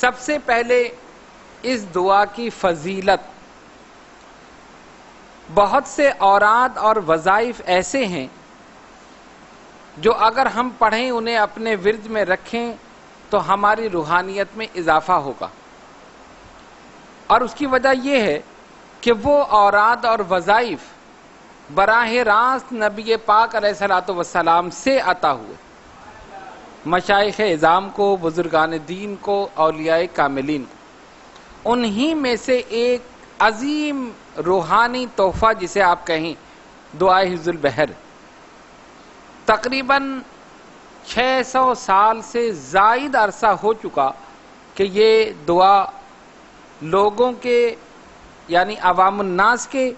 سب سے پہلے اس دعا کی فضیلت، بہت سے اوراد اور وظائف ایسے ہیں جو اگر ہم پڑھیں، انہیں اپنے ورد میں رکھیں تو ہماری روحانیت میں اضافہ ہوگا، اور اس کی وجہ یہ ہے کہ وہ اوراد اور وظائف براہ راست نبی پاک علیہ الصلوۃ والسلام سے عطا ہوئے، مشائخ اعظام کو، بزرگان دین کو، اولیاء کاملین کو۔ انہی میں سے ایک عظیم روحانی تحفہ جسے آپ کہیں دعائے حفظ البحر، تقریباً 600 سال سے زائد عرصہ ہو چکا کہ یہ دعا لوگوں کے یعنی عوام الناس کے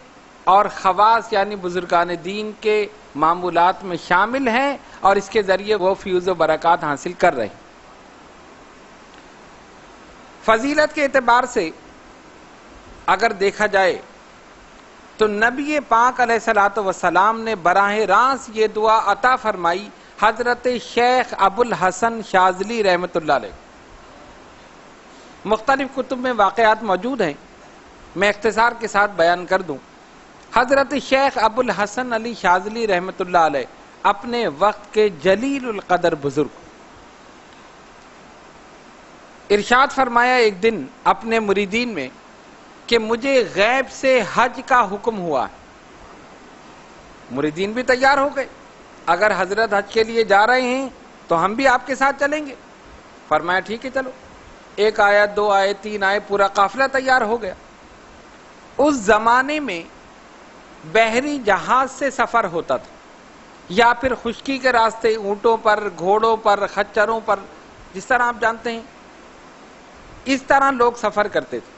اور خواص یعنی بزرگان دین کے معمولات میں شامل ہیں، اور اس کے ذریعے وہ فیوز و برکات حاصل کر رہے ہیں۔ فضیلت کے اعتبار سے اگر دیکھا جائے تو نبی پاک علیہ الصلوۃ والسلام نے براہ راست یہ دعا عطا فرمائی حضرت شیخ ابوالحسن شاذلی رحمۃ اللہ علیہ۔ مختلف کتب میں واقعات موجود ہیں، میں اختصار کے ساتھ بیان کر دوں۔ حضرت شیخ ابوالحسن علی شاذلی رحمۃ اللہ علیہ اپنے وقت کے جلیل القدر بزرگ، ارشاد فرمایا ایک دن اپنے مریدین میں کہ مجھے غیب سے حج کا حکم ہوا ہے۔ مریدین بھی تیار ہو گئے، اگر حضرت حج کے لیے جا رہے ہیں تو ہم بھی آپ کے ساتھ چلیں گے۔ فرمایا ٹھیک ہے چلو، 1 آئے، 2 آئے، 3 آئے، پورا قافلہ تیار ہو گیا۔ اس زمانے میں بحری جہاز سے سفر ہوتا تھا، یا پھر خشکی کے راستے اونٹوں پر، گھوڑوں پر، خچروں پر، جس طرح آپ جانتے ہیں اس طرح لوگ سفر کرتے تھے۔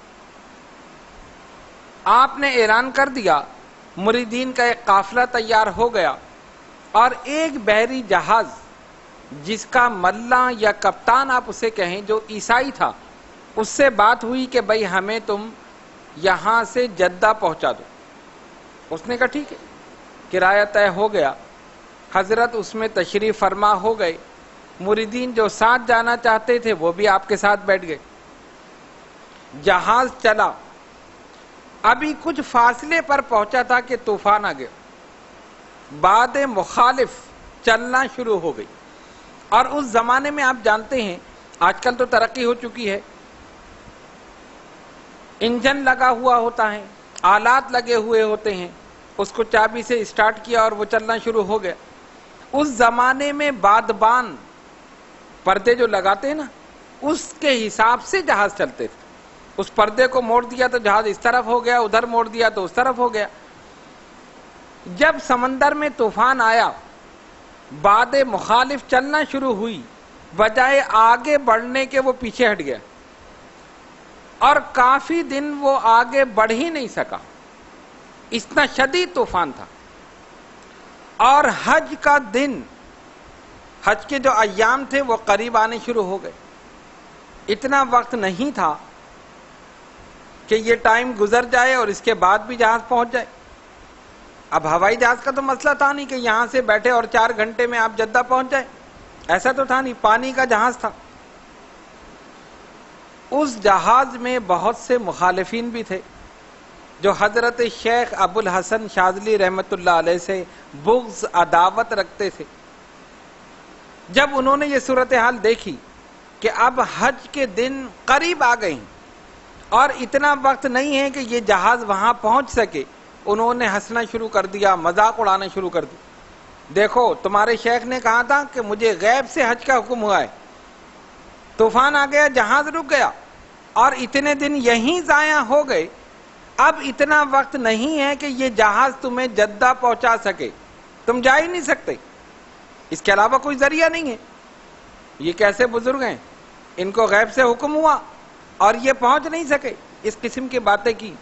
آپ نے اعلان کر دیا، مریدین کا ایک قافلہ تیار ہو گیا، اور ایک بحری جہاز جس کا ملاح یا کپتان آپ اسے کہیں جو عیسائی تھا، اس سے بات ہوئی کہ بھائی ہمیں تم یہاں سے جدہ پہنچا دو۔ اس نے کہا ٹھیک ہے، کرایہ طے ہو گیا، حضرت اس میں تشریف فرما ہو گئے، مریدین جو ساتھ جانا چاہتے تھے وہ بھی آپ کے ساتھ بیٹھ گئے۔ جہاز چلا، ابھی کچھ فاصلے پر پہنچا تھا کہ طوفان آ گیا، باد مخالف چلنا شروع ہو گئی۔ اور اس زمانے میں آپ جانتے ہیں، آج کل تو ترقی ہو چکی ہے، انجن لگا ہوا ہوتا ہے، آلات لگے ہوئے ہوتے ہیں، اس کو چابی سے اسٹارٹ کیا اور وہ چلنا شروع ہو گیا۔ اس زمانے میں بادبان پردے جو لگاتے ہیں نا، اس کے حساب سے جہاز چلتے تھے۔ اس پردے کو موڑ دیا تو جہاز اس طرف ہو گیا، ادھر موڑ دیا تو اس طرف ہو گیا۔ جب سمندر میں طوفان آیا، باد مخالف چلنا شروع ہوئی، بجائے آگے بڑھنے کے وہ پیچھے ہٹ گیا، اور کافی دن وہ آگے بڑھ ہی نہیں سکا، اتنا شدید طوفان تھا۔ اور حج کا دن، حج کے جو ایام تھے وہ قریب آنے شروع ہو گئے۔ اتنا وقت نہیں تھا کہ یہ ٹائم گزر جائے اور اس کے بعد بھی جہاز پہنچ جائے۔ اب ہوائی جہاز کا تو مسئلہ تھا نہیں کہ یہاں سے بیٹھے اور 4 گھنٹے میں آپ جدہ پہنچ جائیں، ایسا تو تھا نہیں، پانی کا جہاز تھا۔ اس جہاز میں بہت سے مخالفین بھی تھے جو حضرت شیخ ابوالحسن شاذلی رحمۃ اللہ علیہ سے بغض، عداوت رکھتے تھے۔ جب انہوں نے یہ صورتحال دیکھی کہ اب حج کے دن قریب آ گئے ہیں اور اتنا وقت نہیں ہے کہ یہ جہاز وہاں پہنچ سکے، انہوں نے ہنسنا شروع کر دیا، مذاق اڑانا شروع کر دیا۔ دیکھو تمہارے شیخ نے کہا تھا کہ مجھے غیب سے حج کا حکم ہوا ہے، طوفان آ گیا، جہاز رک گیا، اور اتنے دن یہیں ضائع ہو گئے، اب اتنا وقت نہیں ہے کہ یہ جہاز تمہیں جدہ پہنچا سکے، تم جا ہی نہیں سکتے، اس کے علاوہ کوئی ذریعہ نہیں ہے۔ یہ کیسے بزرگ ہیں، ان کو غیب سے حکم ہوا اور یہ پہنچ نہیں سکے، اس قسم کی باتیں کی۔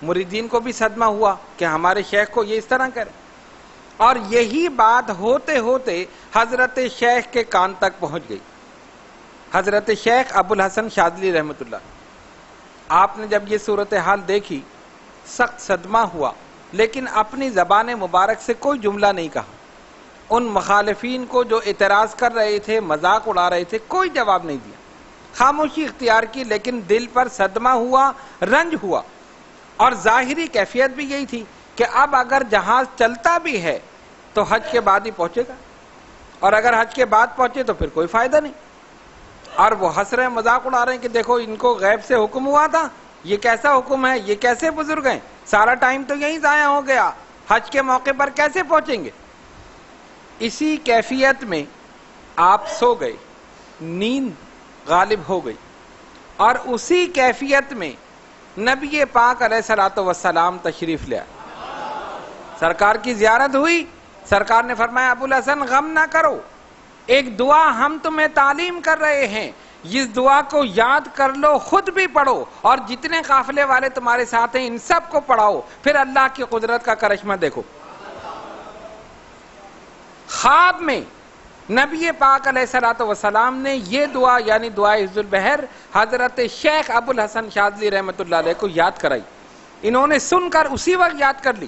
مریدین کو بھی صدمہ ہوا کہ ہمارے شیخ کو یہ اس طرح کرے، اور یہی بات ہوتے ہوتے حضرت شیخ کے کان تک پہنچ گئی، حضرت شیخ ابوالحسن شاذلی رحمۃ اللہ۔ آپ نے جب یہ صورتحال دیکھی سخت صدمہ ہوا، لیکن اپنی زبان مبارک سے کوئی جملہ نہیں کہا۔ ان مخالفین کو جو اعتراض کر رہے تھے، مذاق اڑا رہے تھے، کوئی جواب نہیں دیا، خاموشی اختیار کی، لیکن دل پر صدمہ ہوا، رنج ہوا، اور ظاہری کیفیت بھی یہی تھی کہ اب اگر جہاز چلتا بھی ہے تو حج کے بعد ہی پہنچے گا، اور اگر حج کے بعد پہنچے تو پھر کوئی فائدہ نہیں۔ اور وہ ہنس رہے ہیں، مذاق اڑا رہے ہیں کہ دیکھو ان کو غیب سے حکم ہوا تھا، یہ کیسا حکم ہے، یہ کیسے بزرگ ہیں، سارا ٹائم تو یہیں ضائع ہو گیا، حج کے موقع پر کیسے پہنچیں گے۔ اسی کیفیت میں آپ سو گئے، نیند غالب ہو گئی، اور اسی کیفیت میں نبی پاک علیہ الصلوۃ والسلام تشریف لے آئے۔ سرکار کی زیارت ہوئی، سرکار نے فرمایا ابو الحسن غم نہ کرو، ایک دعا ہم تمہیں تعلیم کر رہے ہیں، اس دعا کو یاد کر لو، خود بھی پڑھو، اور جتنے قافلے والے تمہارے ساتھ ہیں ان سب کو پڑھاؤ، پھر اللہ کی قدرت کا کرشمہ دیکھو۔ خواب میں نبی پاک علیہ الصلوۃ والسلام نے یہ دعا یعنی دعائے حفظ البحر حضرت شیخ ابو الحسن شاذلی رحمۃ اللہ علیہ کو یاد کرائی۔ انہوں نے سن کر اسی وقت یاد کر لی،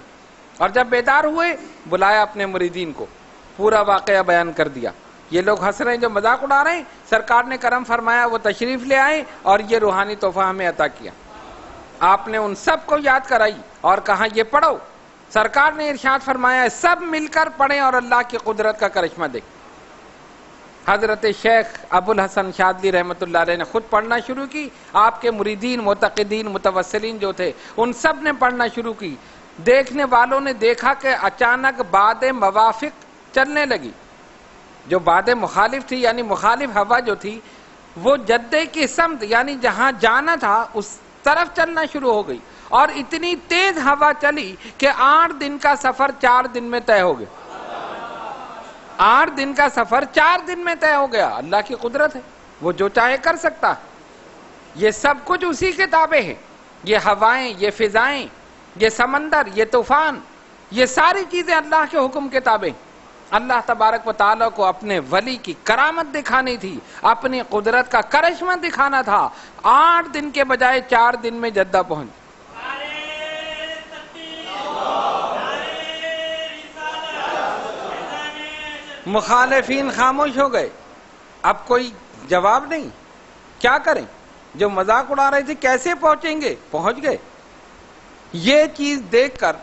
اور جب بیدار ہوئے بلایا اپنے مریدین کو، پورا واقعہ بیان کر دیا۔ یہ لوگ ہنس رہے ہیں، جو مذاق اڑا رہے ہیں، سرکار نے کرم فرمایا وہ تشریف لے آئے اور یہ روحانی تحفہ ہمیں عطا کیا۔ آپ نے ان سب کو یاد کرائی اور کہا یہ پڑھو۔ سرکار نے ارشاد فرمایا سب مل کر پڑھیں اور اللہ کی قدرت کا کرشمہ دیکھیں۔ حضرت شیخ ابو الحسن شاذلی رحمۃ اللہ علیہ نے خود پڑھنا شروع کی، آپ کے مریدین، معتقدین، متوسلین جو تھے ان سب نے پڑھنا شروع کی۔ دیکھنے والوں نے دیکھا کہ اچانک باد موافق چلنے لگی، جو باد مخالف تھی یعنی مخالف ہوا جو تھی وہ جدے کی سمت یعنی جہاں جانا تھا اس طرف چلنا شروع ہو گئی، اور اتنی تیز ہوا چلی کہ 8 دن کا سفر 4 دن میں طے ہو گیا۔ 8 دن کا سفر 4 دن میں طے ہو گیا۔ اللہ کی قدرت ہے، وہ جو چاہے کر سکتا ہے۔ یہ سب کچھ اسی کے تابع ہے، یہ ہوائیں، یہ فضائیں، یہ سمندر، یہ طوفان، یہ ساری چیزیں اللہ کے حکم کے تابع ہیں۔ اللہ تبارک و تعالیٰ کو اپنے ولی کی کرامت دکھانی تھی، اپنی قدرت کا کرشمہ دکھانا تھا۔ 8 دن کے بجائے 4 دن میں جدہ پہنچ۔ مخالفین خاموش ہو گئے، اب کوئی جواب نہیں، کیا کریں؟ جو مذاق اڑا رہے تھے کیسے پہنچیں گے، پہنچ گئے۔ یہ چیز دیکھ کر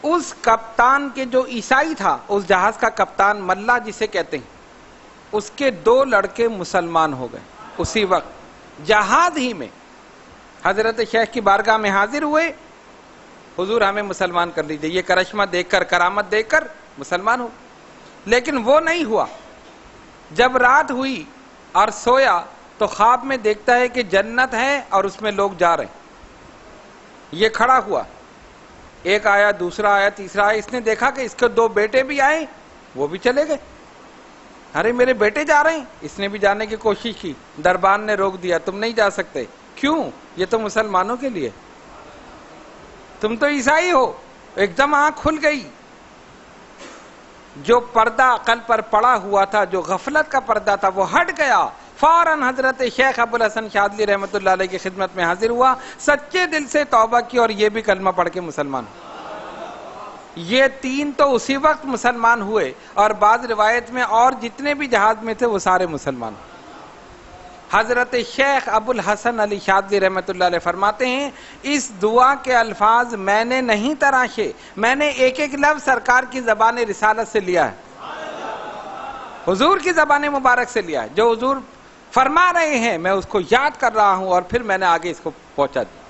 اس کپتان کے جو عیسائی تھا، اس جہاز کا کپتان ملا جسے کہتے ہیں، اس کے 2 لڑکے مسلمان ہو گئے اسی وقت جہاز ہی میں۔ حضرت شیخ کی بارگاہ میں حاضر ہوئے، حضور ہمیں مسلمان کر لیجئے، یہ کرشمہ دیکھ کر، کرامت دیکھ کر مسلمان ہو۔ لیکن وہ نہیں ہوا۔ جب رات ہوئی اور سویا تو خواب میں دیکھتا ہے کہ جنت ہے اور اس میں لوگ جا رہے ہیں۔ یہ کھڑا ہوا، ایک آیا، دوسرا آیا، تیسرا آیا، اس نے دیکھا کہ اس کے 2 بیٹے بھی آئے، وہ بھی چلے گئے۔ ارے میرے بیٹے جا رہے ہیں، اس نے بھی جانے کی کوشش کی، دربان نے روک دیا، تم نہیں جا سکتے۔ کیوں؟ یہ تو مسلمانوں کے لیے، تم تو عیسائی ہو۔ ایک دم آنکھ کھل گئی، جو پردہ عقل پر پڑا ہوا تھا، جو غفلت کا پردہ تھا، وہ ہٹ گیا۔ فوراً حضرت شیخ ابو الحسن شاذلی رحمۃ اللہ علیہ کی خدمت میں حاضر ہوا، سچے دل سے توبہ کی اور یہ بھی کلمہ پڑھ کے مسلمان۔ یہ 3 تو اسی وقت مسلمان ہوئے، اور بعض روایت میں اور جتنے بھی جہاز میں تھے وہ سارے مسلمان۔ حضرت شیخ ابو الحسن علی شاذلی رحمۃ اللہ علیہ فرماتے ہیں اس دعا کے الفاظ میں نے نہیں تراشے، میں نے ایک ایک لفظ سرکار کی زبان رسالت سے لیا ہے، حضور کی زبان مبارک سے لیا ہے۔ جو حضور فرما رہے ہیں میں اس کو یاد کر رہا ہوں اور پھر میں نے آگے اس کو پہنچا دیا۔